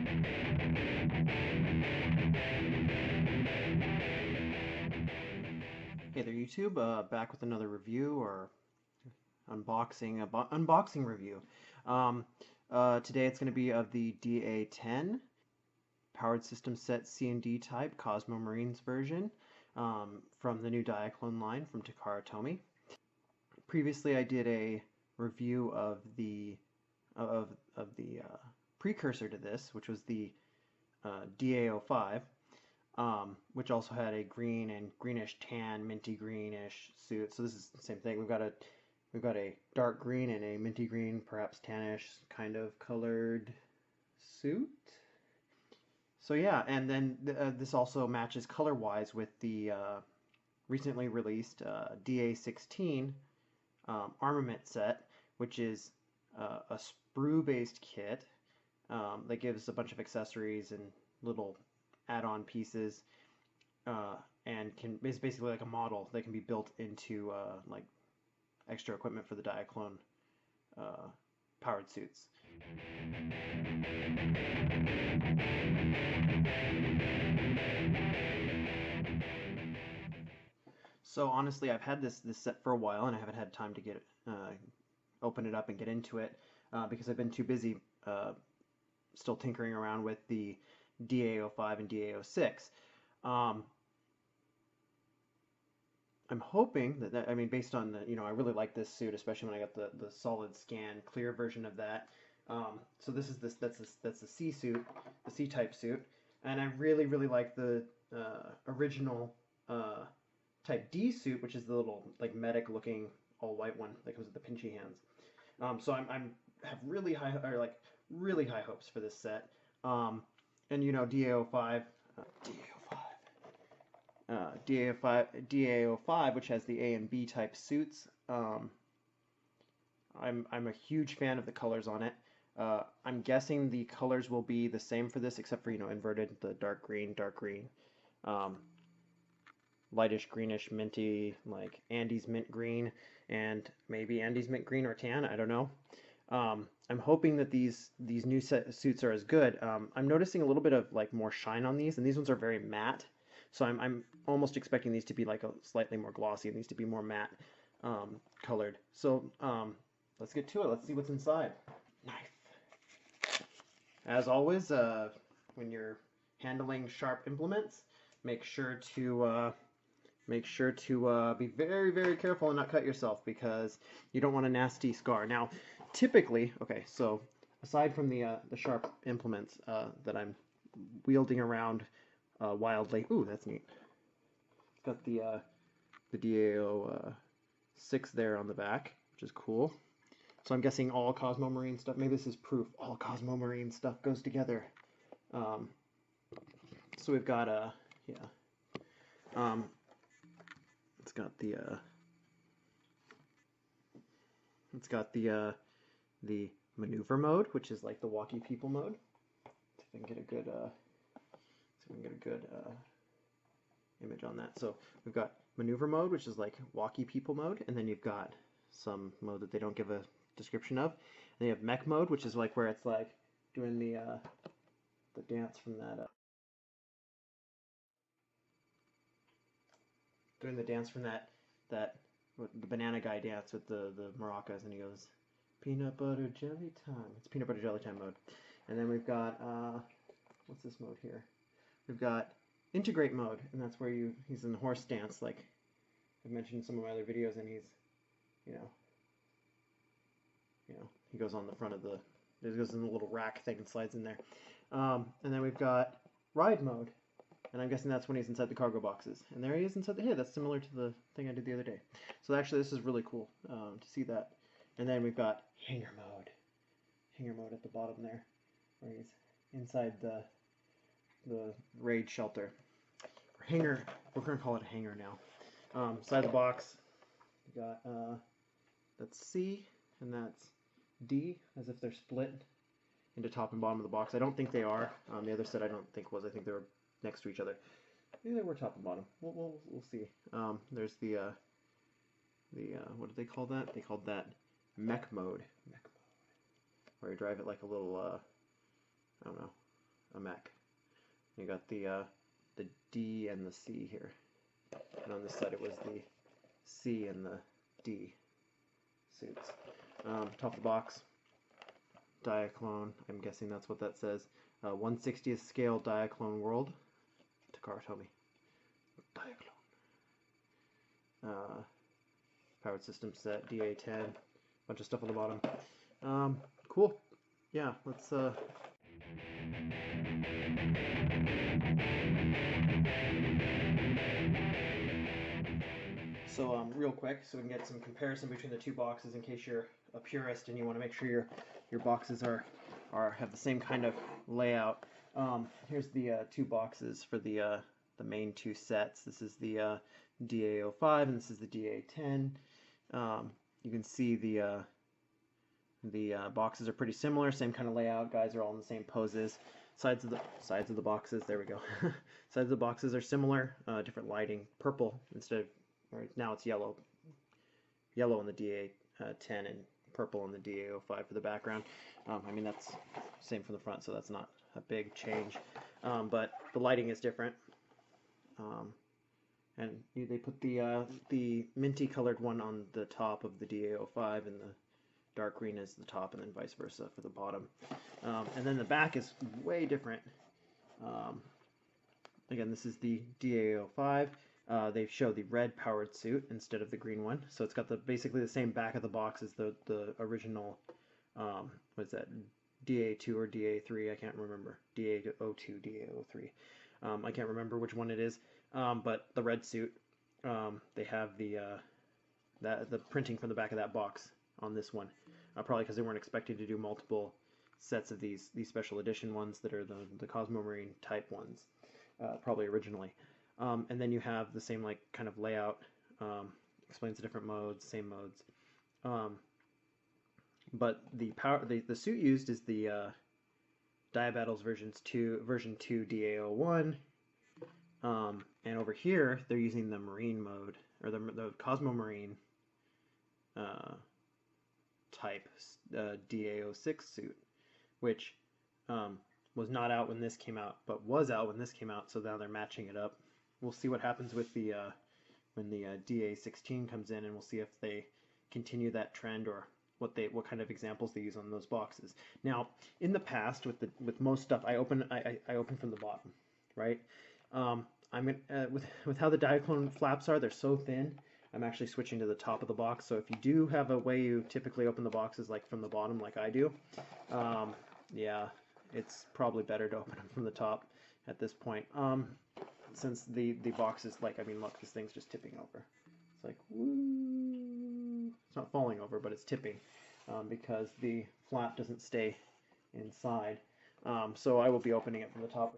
Hey there YouTube, back with another review or unboxing review. Today it's going to be of the DA-10 Powered System Set C&D type Cosmo Marines version from the new Diaclone line from Takara Tomy. Previously I did a review of the precursor to this, which was the DA-05. Which also had a green and greenish tan, minty greenish suit. So this is the same thing. We've got a dark green and a minty green, perhaps tannish kind of colored suit. So yeah, and then this also matches color-wise with the recently released DA-16 armament set, which is a sprue-based kit that gives a bunch of accessories and little add-on pieces, and is basically like a model that can be built into like extra equipment for the Diaclone powered suits. So honestly, I've had this set for a while, and I haven't had time to get open it up and get into it because I've been too busy still tinkering around with the DA-05 and DA-06. I'm hoping that, I mean, based on the, I really like this suit, especially when I got the solid scan clear version of that. So that's the C suit, the C-type suit, and I really like the original type D suit, which is the little like medic looking all white one that comes with the pinchy hands. So I have really high hopes for this set. And DA-05, DA-05, which has the A and B type suits. I'm a huge fan of the colors on it. I'm guessing the colors will be the same for this, except for inverted, the dark green, lightish greenish, minty, like Andy's mint green, and maybe Andy's mint green or tan. I don't know. I'm hoping that these new suits are as good. I'm noticing a little bit of like more shine on these, and these ones are very matte. So I'm almost expecting these to be like a slightly more glossy, and these to be more matte colored. So let's get to it. Let's see what's inside. Knife. As always, when you're handling sharp implements, make sure to be very careful and not cut yourself, because you don't want a nasty scar. Now, typically, okay, so aside from the sharp implements that I'm wielding around wildly, ooh, that's neat. It's got the DA-06 there on the back, which is cool. So I'm guessing all Cosmo Marine stuff. Maybe this is proof all Cosmo Marine stuff goes together. So we've got it's got the maneuver mode, which is like the walkie people mode. See if I can get a good image on that. So we've got maneuver mode, which is like walkie people mode, and then you've got some mode that they don't give a description of. And then you have mech mode, which is like where it's like doing the dance from that. Doing the dance from that the banana guy dance with the maracas, and he goes, peanut butter jelly time. It's peanut butter jelly time mode. And then we've got what's this mode here? We've got integrate mode, and that's where he's in the horse dance, like I've mentioned in some of my other videos, and he's he goes on the front of he goes in the little rack thing and slides in there. And then we've got ride mode. And I'm guessing that's when he's inside the cargo boxes. And there he is inside the head. That's similar to the thing I did the other day. So actually this is really cool to see that. And then we've got hangar mode. Hangar mode at the bottom there, where he's inside the raid shelter. Hangar, we're going to call it a hangar now. Side of the box, we got that's C and that's D, as if they're split into top and bottom of the box. I don't think they are. The other set I don't think was. I think they were next to each other. Maybe they were top and bottom. We'll see. There's the what did they call that? They called that mech mode. Mech mode, where you drive it like a little I don't know, a mech. You got the D and the C here, and on this side it was the C and the D suits. Top of the box, Diaclone. I'm guessing that's what that says. 1/60th scale Diaclone world. Takara, Tomy. Diaclone. Powered system set, DA-10. Bunch of stuff on the bottom. Cool. Yeah, let's So real quick, so we can get some comparison between the two boxes in case you're a purist and you want to make sure your boxes have the same kind of layout. Here's the two boxes for the main two sets. This is the DA-05 and this is the DA-10. You can see the boxes are pretty similar, same kind of layout. Guys are all in the same poses. Sides of the boxes. There we go. Sides of the boxes are similar. Different lighting. Purple instead of now it's yellow. Yellow on the DA-10 and purple on the DA-05 for the background. I mean that's same from the front, so that's not a big change. But the lighting is different. And they put the minty colored one on the top of the DA-05 and the dark green is the top, and then vice versa for the bottom. And then the back is way different. Again, this is the DA-05. They show the red powered suit instead of the green one, so it's got basically the same back of the box as the original. What's that? DA-2 or DA-3? I can't remember. DA-02, DA-03. I can't remember which one it is. But the red suit, they have the printing from the back of that box on this one, probably because they weren't expecting to do multiple sets of these special edition ones that are the Cosmo Marine type ones, probably originally. And then you have the same like kind of layout, explains the different modes, same modes. But the suit used is the Diabattles version 2 DA-01. And over here they're using the Marine mode, or the Cosmo Marine type DA-06 suit, which was not out when this came out, but was out when this came out, so now they're matching it up. We'll see what happens with the when the DA-16 comes in, and we'll see if they continue that trend or what kind of examples they use on those boxes. Now, in the past, with most stuff, I open from the bottom, right? With how the Diaclone flaps are, they're so thin. I'm actually switching to the top of the box. So if you do have a way you typically open the boxes like from the bottom, like I do, yeah, it's probably better to open them from the top at this point. Since the box is like, I mean, look, this thing's just tipping over. It's like, woo! It's not falling over, but it's tipping because the flap doesn't stay inside. So I will be opening it from the top.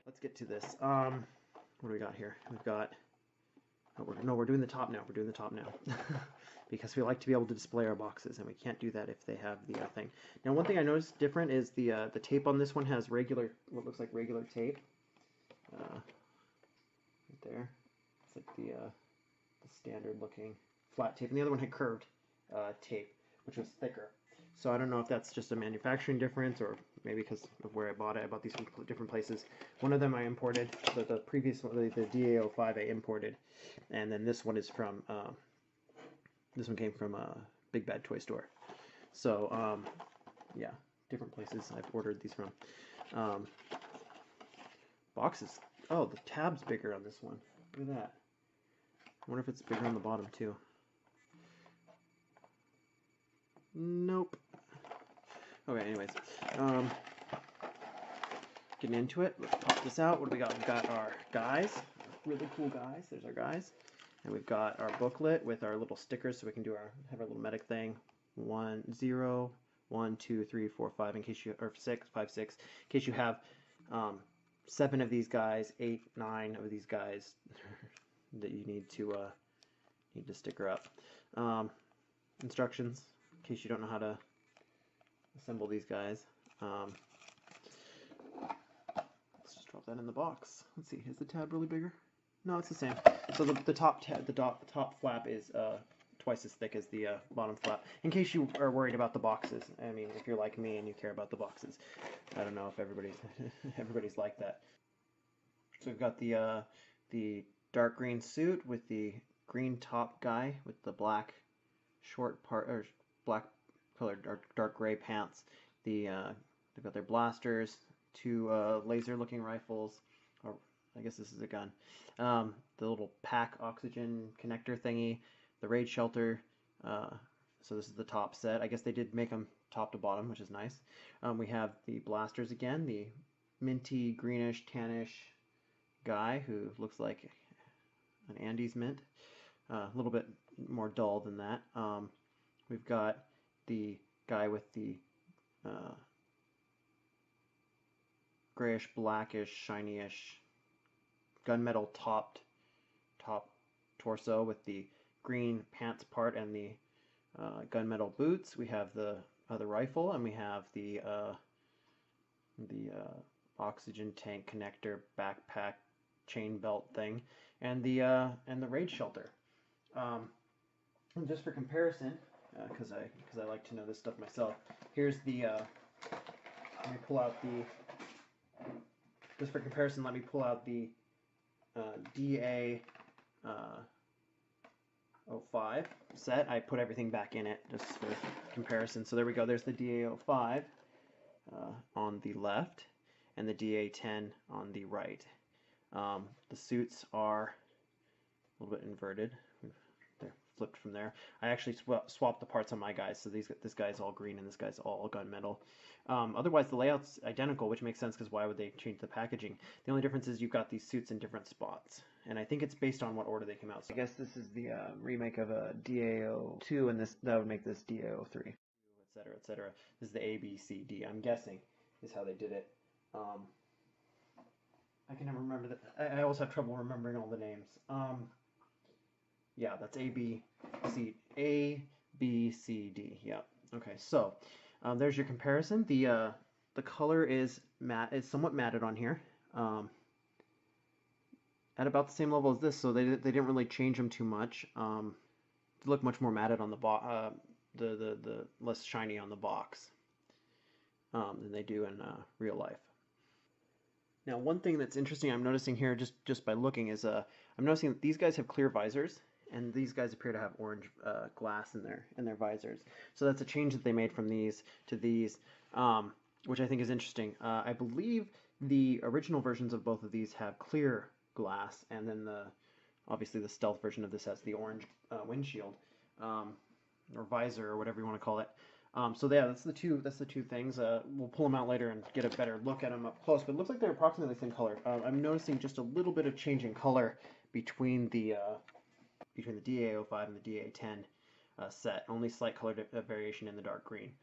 Let's get to this. What do we got here? We've got... Oh, we're doing the top now. We're doing the top now. Because we like to be able to display our boxes, and we can't do that if they have the thing. Now, one thing I noticed different is the tape on this one has what looks like regular tape. Right there. It's like the standard-looking flat tape, and the other one had curved tape, which was thicker. So I don't know if that's just a manufacturing difference, or maybe because of where I bought it. I bought these from different places. One of them I imported, but the previous one, the DA-05, I imported, and then this one is from. This one came from Big Bad Toy Store. So yeah, different places I've ordered these from. Boxes. Oh, the tab's bigger on this one. Look at that. I wonder if it's bigger on the bottom too. Nope. Okay, anyways. Getting into it. Let's pop this out. What do we got? We've got our guys. Really cool guys. There's our guys. And we've got our booklet with our little stickers so we can have our little medic thing. 1, 0, 1, 2, 3, 4, 5 in case you, or 6, 5, 6, in case you have 7 of these guys, 8, 9 of these guys that you need to sticker up. Instructions in case you don't know how to assemble these guys. Let's just drop that in the box. Let's see, is the tab really bigger? No, it's the same. So the top flap is twice as thick as the bottom flap. In case you are worried about the boxes. I mean, if you're like me and you care about the boxes. I don't know if everybody's everybody's like that. So we've got the dark green suit with the green top guy with the black short part or black colored or dark gray pants. They've got their blasters, two laser looking rifles, or I guess this is a gun. The little pack oxygen connector thingy, the raid shelter. So this is the top set. I guess they did make them top to bottom, which is nice. We have the blasters again, the minty greenish tannish guy who looks like an Andes mint. A little bit more dull than that. We've got the guy with the grayish, blackish, shiny-ish gunmetal top torso with the green pants part and the gunmetal boots. We have the other rifle, and we have the oxygen tank connector backpack chain belt thing, and the raid shelter. And just for comparison, because I like to know this stuff myself. Here's the let me pull out the just for comparison. Let me pull out the DA 05 set. I put everything back in it just for comparison. So there we go. There's the DA 05 on the left and the DA-10 on the right. The suits are a little bit inverted. They're flipped from there. I actually swapped the parts on my guys, so this guy's all green and this guy's all gunmetal. Otherwise, the layout's identical, which makes sense because why would they change the packaging? The only difference is you've got these suits in different spots, and I think it's based on what order they came out. So I guess this is the remake of a DA-02, and that would make this DA-03, etc., etc. This is the A, B, C, D. I'm guessing is how they did it. I can never remember that. I always have trouble remembering all the names. Yeah, that's A, B, C, D. Yeah. Okay, so there's your comparison. The color is somewhat matted on here. At about the same level as this, so they didn't really change them too much. They look much more matted on the less shiny on the box than they do in real life. Now, one thing that's interesting I'm noticing here just by looking is I'm noticing that these guys have clear visors, and these guys appear to have orange glass in their visors. So that's a change that they made from these to these, which I think is interesting. I believe the original versions of both of these have clear glass, and then obviously the stealth version of this has the orange windshield or visor or whatever you want to call it. So yeah, that's the two things. We'll pull them out later and get a better look at them up close. But it looks like they're approximately the same color. I'm noticing just a little bit of change in color between the DA-05 and the DA-10 set. Only slight color variation in the dark green.